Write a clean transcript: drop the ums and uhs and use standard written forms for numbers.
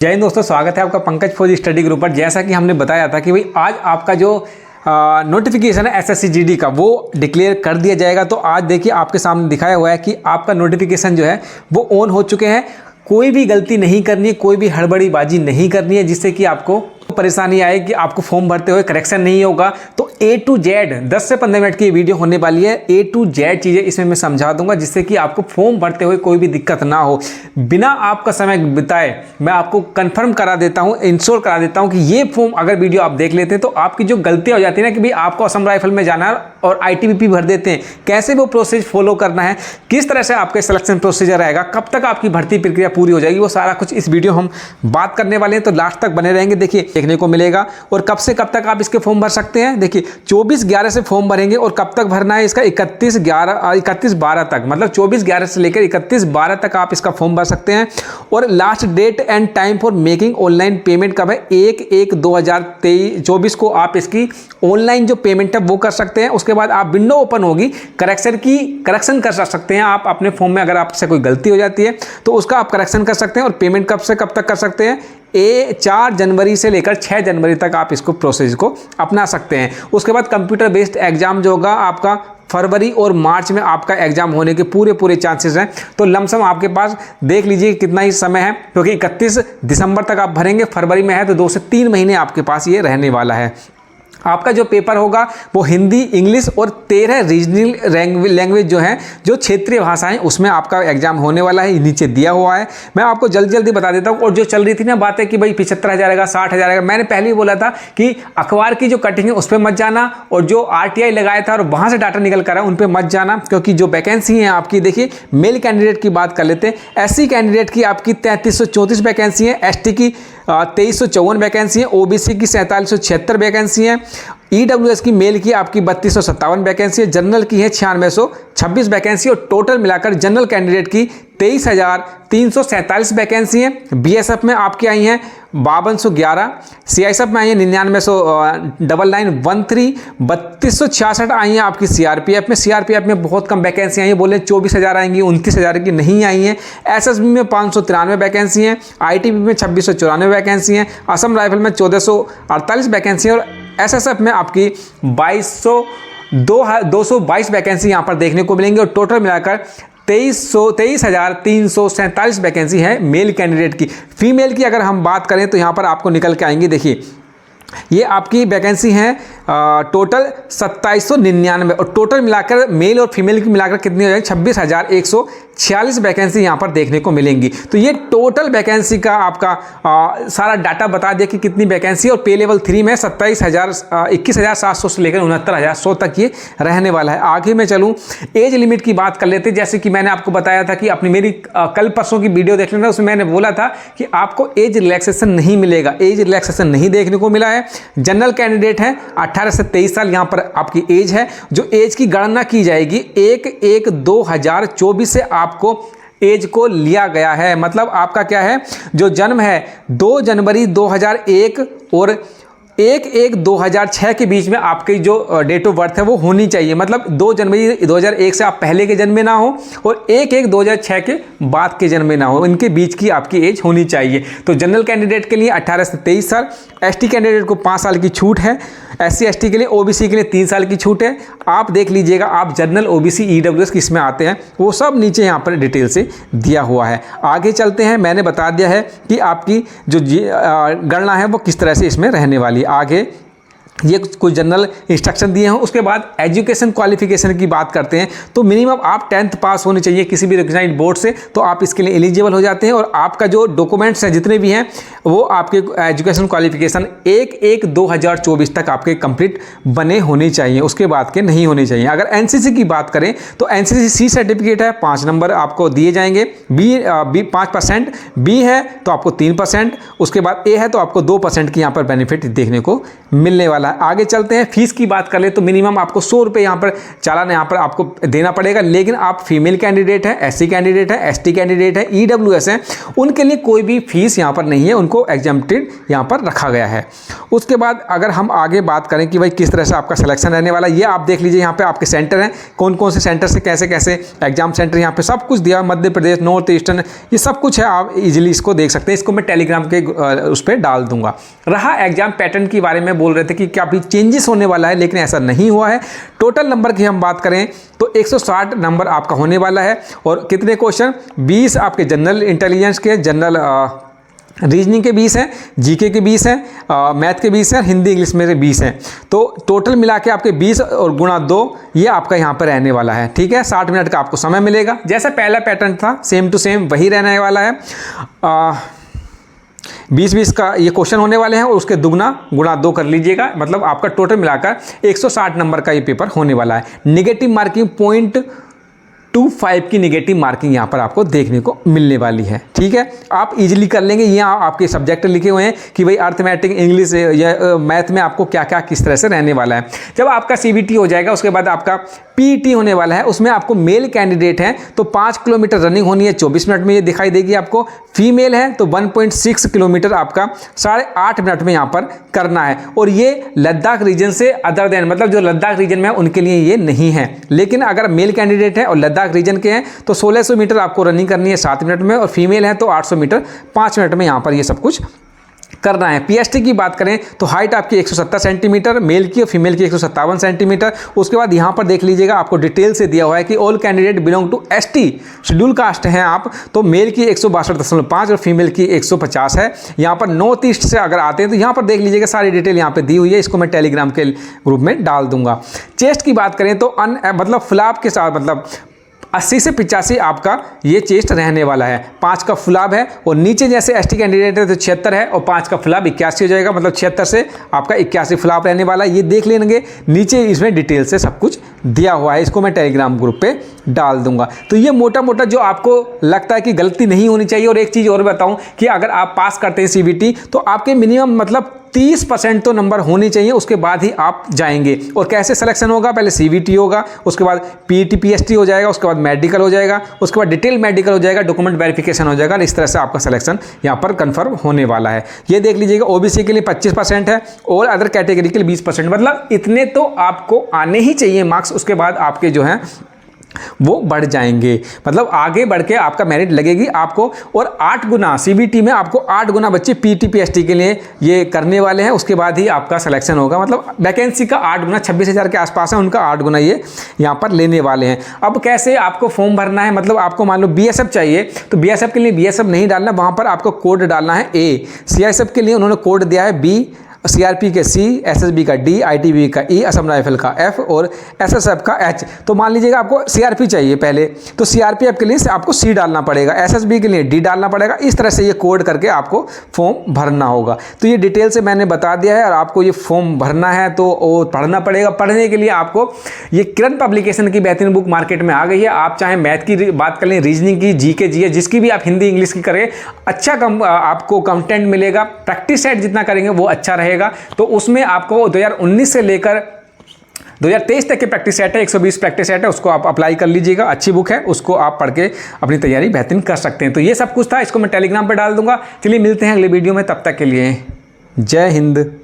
जय हिंद दोस्तों, स्वागत है आपका पंकज फौजी स्टडी ग्रुप पर। जैसा कि हमने बताया था कि भाई आज आपका जो नोटिफिकेशन है एसएससी जीडी का वो डिक्लेयर कर दिया जाएगा। तो आज देखिए आपके सामने दिखाया हुआ है कि आपका नोटिफिकेशन जो है वो ऑन हो चुके हैं। कोई भी गलती नहीं करनी है, कोई भी हड़बड़ीबाजी नहीं करनी है जिससे कि आपको परेशानी आए कि आपको फॉर्म भरते हुए करेक्शन नहीं होगा। तो A to Z 10 से 15 मिनट की ये वीडियो होने वाली है। A to Z चीज़ें इसमें मैं समझा दूंगा जिससे कि आपको फॉर्म भरते हुए कोई भी दिक्कत ना हो। बिना आपका समय बिताए मैं आपको कंफर्म करा देता हूँ, इंश्योर करा देता हूँ कि ये फॉर्म अगर वीडियो आप देख लेते हैं तो आपकी जो गलतियाँ हो जाती है ना कि भाई आपको असम राइफल में जाना है और ITBP भर देते हैं, कैसे वो प्रोसेस फॉलो करना है, किस तरह से आपके सिलेक्शन प्रोसीजर रहेगा, कब तक आपकी भर्ती प्रक्रिया पूरी हो जाएगी, वो सारा कुछ इस वीडियो हम बात करने वाले हैं। तो लास्ट तक बने रहेंगे, देखिए देखने को मिलेगा। और कब से कब तक आप इसके फॉर्म भर सकते हैं, देखिए 24/11 से फॉर्म भरेंगे और कब तक भरना है इसका 31/12 तक, मतलब 24/11 से लेकर 31/12 तक आप इसका फॉर्म भर सकते हैं। और last date and time for making online payment कब है, 1/1/2024 को आप इसकी ऑनलाइन जो पेमेंट है वो कर सकते हैं। उसके बाद आप विंडो ओपन होगी, करेक्शन कर सकते हैं आप अपने फॉर्म में। अगर आपसे कोई गलती हो जाती है तो उसका आप करेक्शन कर सकते हैं। और पेमेंट कब से कब तक कर सकते हैं, 4 जनवरी से लेकर 6 जनवरी तक आप इसको प्रोसेस को अपना सकते हैं। उसके बाद कंप्यूटर बेस्ड एग्जाम जो होगा आपका फरवरी और मार्च में आपका एग्जाम होने के पूरे चांसेस हैं। तो लमसम आपके पास देख लीजिए कितना ही समय है, क्योंकि 31 दिसंबर तक आप भरेंगे, फरवरी में है तो 2 से 3 महीने आपके पास ये रहने वाला है। आपका जो पेपर होगा वो हिंदी, इंग्लिश और 13 रीजनल लैंग्वेज जो हैं, जो क्षेत्रीय भाषाएं, उसमें आपका एग्जाम होने वाला है। नीचे दिया हुआ है, मैं आपको जल्दी बता देता हूं। और जो चल रही थी ना बातें कि भाई 75,000 आएगा, 60,000 आएगा, मैंने पहले ही बोला था कि अखबार की जो कटिंग है उस पर मत जाना, और जो RTI लगाया था और वहां से डाटा निकल कर उन पर मत जाना, क्योंकि जो वैकेंसी है आपकी, देखिए मेल कैंडिडेट की बात कर लेते हैं। SC कैंडिडेट की आपकी 3334 वैकेंसी है, ST की 2354 वैकेंसी है, OBC की 4776 वैकेंसी है, EWS की मेल की आपकी 3257 वैकेंसी है, जनरल की है 9626 वैकेंसी, और टोटल मिलाकर जनरल कैंडिडेट की 23,347 वैकेंसी है। BSF में आपकी आई हैं 5211, CISF में आई है 99,913, 3266 आई हैं आपकी CRPF में। CRPF में बहुत कम वैकेंसी आई है, बोले 24,000 आएंगी, 29,000 की नहीं आई हैं। SSB में 593 वैकेंसी हैं, ITBP में 2694 वैकेंसी हैं, असम राइफल में 1448 वैकेंसी है, और SSF में आपकी 222 वैकेंसी यहाँ पर देखने को मिलेंगी। और टोटल मिलाकर 23,347 वैकेंसी है मेल कैंडिडेट की। फीमेल की अगर हम बात करें तो यहाँ पर आपको निकल के आएंगी, देखिए ये आपकी वैकेंसी है टोटल 2799, और टोटल मिलाकर मेल और फीमेल की मिलाकर कितनी हो जाएगी, 26,146 वैकेंसी यहाँ पर देखने को मिलेंगी। तो ये टोटल वैकेंसी का आपका सारा डाटा बता दिया कि कितनी वैकेंसी। और पे लेवल 3 में 21,700 से लेकर 69,100 तक ये रहने वाला है। आगे मैं चलूँ, एज लिमिट की बात कर लेते हैं। जैसे कि मैंने आपको बताया था कि अपनी मेरी कल परसों की वीडियो देख लेना, उसमें मैंने बोला था कि आपको एज रिलैक्सेशन नहीं मिलेगा, एज रिलैक्सेशन नहीं देखने को मिला है। जनरल कैंडिडेट है 18 से 23 साल यहाँ पर आपकी एज है। जो एज की गणना की जाएगी 1/1/2024 से आपको एज को लिया गया है। मतलब आपका क्या है, जो जन्म है 2 जनवरी 2001 और 1/1/2006 के बीच में आपकी जो डेट ऑफ बर्थ है वो होनी चाहिए। मतलब 2 जनवरी 2001 से आप पहले के जन्मे ना हो और 1/1/2006 के बाद के जन्मे ना हो, इनके बीच की आपकी एज होनी चाहिए। तो जनरल कैंडिडेट के लिए 18 से 23 साल, ST कैंडिडेट को 5 साल की छूट है, SC ST के लिए, OBC के लिए 3 साल की छूट है। आप देख लीजिएगा, आप जनरल, OBC, EWS किस में आते हैं वो सब नीचे यहाँ पर डिटेल से दिया हुआ है। आगे चलते हैं, मैंने बता दिया है कि आपकी जो गणना है वो किस तरह से इसमें रहने वाली है। आगे ये कुछ जनरल इंस्ट्रक्शन दिए हैं। उसके बाद एजुकेशन क्वालिफिकेशन की बात करते हैं तो मिनिमम आप 10th पास होने चाहिए किसी भी रिकॉग्नाइज्ड बोर्ड से, तो आप इसके लिए एलिजिबल हो जाते हैं। और आपका जो डॉक्यूमेंट्स हैं जितने भी हैं वो आपके एजुकेशन क्वालिफिकेशन 1/1/2024 तक आपके कंप्लीट बने होने चाहिए, उसके बाद के नहीं होने चाहिए। अगर NCC की बात करें तो NCC C सर्टिफिकेट है, 5 नंबर आपको दिए जाएंगे, B 5%, B है तो आपको 3%, उसके बाद A है तो आपको 2% की यहाँ पर बेनिफिट देखने को मिलने वाला वाला है। आगे चलते हैं, फीस की बात कर ले तो मिनिमम आपको 100 रुपये यहाँ पर चालान यहाँ पर आपको देना पड़ेगा। लेकिन आप फीमेल कैंडिडेट है, एससी कैंडिडेट है, एसटी कैंडिडेट है, ईडब्ल्यूएस है, उनके लिए कोई भी फीस यहाँ पर नहीं है, उनको एग्जम्प्टेड यहाँ पर रखा गया है। उसके बाद अगर हम आगे बात करें कि भाई किस तरह से आपका सिलेक्शन रहने वाला है, ये आप देख लीजिए यहाँ पे आपके सेंटर हैं, कौन कौन से सेंटर से कैसे कैसे एग्जाम सेंटर यहाँ पे सब कुछ दिया, मध्य प्रदेश, नॉर्थ ईस्टर्न, ये सब कुछ है, आप इजीली इसको देख सकते हैं। इसको मैं टेलीग्राम के उस पर डाल दूंगा। रहा एग्जाम पैटर्न के बारे में, बोल रहे थे कि क्या भी चेंजेस होने वाला है, लेकिन ऐसा नहीं हुआ है। टोटल नंबर की हम बात करें तो 160 नंबर आपका होने वाला है। और कितने क्वेश्चन, 20 आपके जनरल इंटेलिजेंस के, जनरल रीजनिंग के 20 हैं, जीके के 20 हैं, मैथ के 20 हैं, हिंदी इंग्लिश में से 20 हैं। तो टोटल मिला के आपके 20 और गुणा 2 ये आपका यहाँ पर रहने वाला है। ठीक है, 60 मिनट का आपको समय मिलेगा। जैसा पहला पैटर्न था सेम टू सेम वही रहने वाला है। 20-20 का ये क्वेश्चन होने वाले हैं और उसके दुगना गुणा 2 कर लीजिएगा, मतलब आपका टोटल मिलाकर 160 नंबर का ये पेपर होने वाला है। निगेटिव मार्किंग 0.25 की निगेटिव मार्किंग यहाँ पर आपको देखने को मिलने वाली है। ठीक है, आप इजीली कर लेंगे। यहाँ आपके सब्जेक्ट लिखे हुए हैं कि भाई अर्थमेटिक, इंग्लिश या मैथ में आपको क्या क्या किस तरह से रहने वाला है। जब आपका सीबीटी हो जाएगा उसके बाद आपका पीईटी होने वाला है, उसमें आपको मेल कैंडिडेट हैं तो 5 किलोमीटर रनिंग होनी है, 24 मिनट में ये दिखाई देगी आपको। फीमेल है तो 1.6 किलोमीटर आपका 8.5 मिनट में यहाँ पर करना है। और ये लद्दाख रीजन से अदर देन, मतलब जो लद्दाख रीजन में है उनके लिए ये नहीं है। लेकिन अगर मेल कैंडिडेट है और लद्दाख रीजन के हैं तो 1600 मीटर आपको रनिंग करनी है 7 मिनट में, और फीमेल है तो 800 मीटर 5 मिनट में यहाँ पर ये सब कुछ करना है। पीएसटी की बात करें तो हाइट आपकी 170 सेंटीमीटर, मेल की और फीमेल की 157 सेंटीमीटर। उसके बाद यहाँ पर देख लीजिएगा आपको डिटेल से दिया हुआ है कि all candidate belong to ST schedule caste हैं आप, तो मेल की 162.5 और फीमेल की 150 है। यहाँ पर नॉर्थ ईस्ट से अगर आते हैं तो यहाँ पर देख लीजिएगा सारी डिटेल यहाँ पे दी हुई है, इसको मैं टेलीग्राम के ग्रुप में डाल दूंगा। चेस्ट की बात करें तो मतलब फ्लैप के साथ, मतलब 80 से 85 आपका ये चेस्ट रहने वाला है। 5 का फुलाब है और नीचे जैसे एसटी कैंडिडेट है तो 76 है और 5 का फुलाब 81 हो जाएगा, मतलब 76 से आपका 81 फुलाब रहने वाला है। ये देख लेंगे, नीचे इसमें डिटेल से सब कुछ दिया हुआ है, इसको मैं टेलीग्राम ग्रुप पे डाल दूंगा। तो ये मोटा मोटा जो आपको लगता है कि गलती नहीं होनी चाहिए। और एक चीज़ और बताऊं कि अगर आप पास करते हैं सीबीटी तो आपके मिनिमम मतलब 30% तो नंबर होने चाहिए, उसके बाद ही आप जाएंगे। और कैसे सिलेक्शन होगा, पहले सीबीटी होगा, उसके बाद पीईटी पीएसटी हो जाएगा, उसके बाद मेडिकल हो जाएगा, उसके बाद डिटेल मेडिकल हो जाएगा, डॉक्यूमेंट वेरिफिकेशन हो जाएगा। इस तरह से आपका सिलेक्शन यहाँ पर कंफर्म होने वाला है। ये देख लीजिएगा, ओबीसी के लिए 25% है और अदर कैटेगरी के लिए 20%, मतलब इतने तो आपको आने ही चाहिए मार्क्स। उसके बाद आपके जो हैं वो बढ़ जाएंगे, मतलब आगे बढ़ के आपका मेरिट लगेगी आपको। और 8 गुना सीबीटी में आपको 8 गुना बच्चे पीटी पीएसटी के लिए ये करने वाले हैं, उसके बाद ही आपका सिलेक्शन होगा। मतलब वैकेंसी का 8 गुना 26,000 के आसपास है, उनका 8 गुना ये यहाँ पर लेने वाले हैं। अब कैसे आपको फॉर्म भरना है, मतलब आपको मान लो बीएसएफ चाहिए तो बीएसएफ के लिए बीएसएफ नहीं डालना, वहाँ पर आपको कोड डालना है ए। सीआईएसएफ के लिए उन्होंने कोड दिया है बी, सीआरपी के सी, एसएसबी का डी, आईटीबी का ई, असम राइफल का एफ और एसएसएफ का एच। तो मान लीजिएगा आपको सीआरपी चाहिए पहले, तो सीआरपीएफ के लिए आपको सी डालना पड़ेगा, एसएसबी के लिए डी डालना पड़ेगा। इस तरह से ये कोड करके आपको फॉर्म भरना होगा। तो ये डिटेल से मैंने बता दिया है। और आपको ये फॉर्म भरना है तो वो पढ़ना पड़ेगा। पढ़ने के लिए आपको ये किरण पब्लिकेशन की बेहतरीन बुक मार्केट में आ गई है। आप चाहे मैथ की बात कर लें, रीजनिंग की, जीके जीएस, जिसकी भी आप हिंदी इंग्लिश की करें, अच्छा आपको कंटेंट मिलेगा। प्रैक्टिस सेट जितना करेंगे वो अच्छा रहेगा। तो उसमें आपको 2019 से लेकर 2023 तक के प्रैक्टिस सेट है, 120 प्रैक्टिस सेट है, उसको आप अप्लाई कर लीजिएगा। अच्छी बुक है, उसको आप पढ़ के अपनी तैयारी बेहतरीन कर सकते हैं। तो ये सब कुछ था, इसको मैं टेलीग्राम पे डाल दूंगा। चलिए मिलते हैं अगले वीडियो में, तब तक के लिए जय हिंद।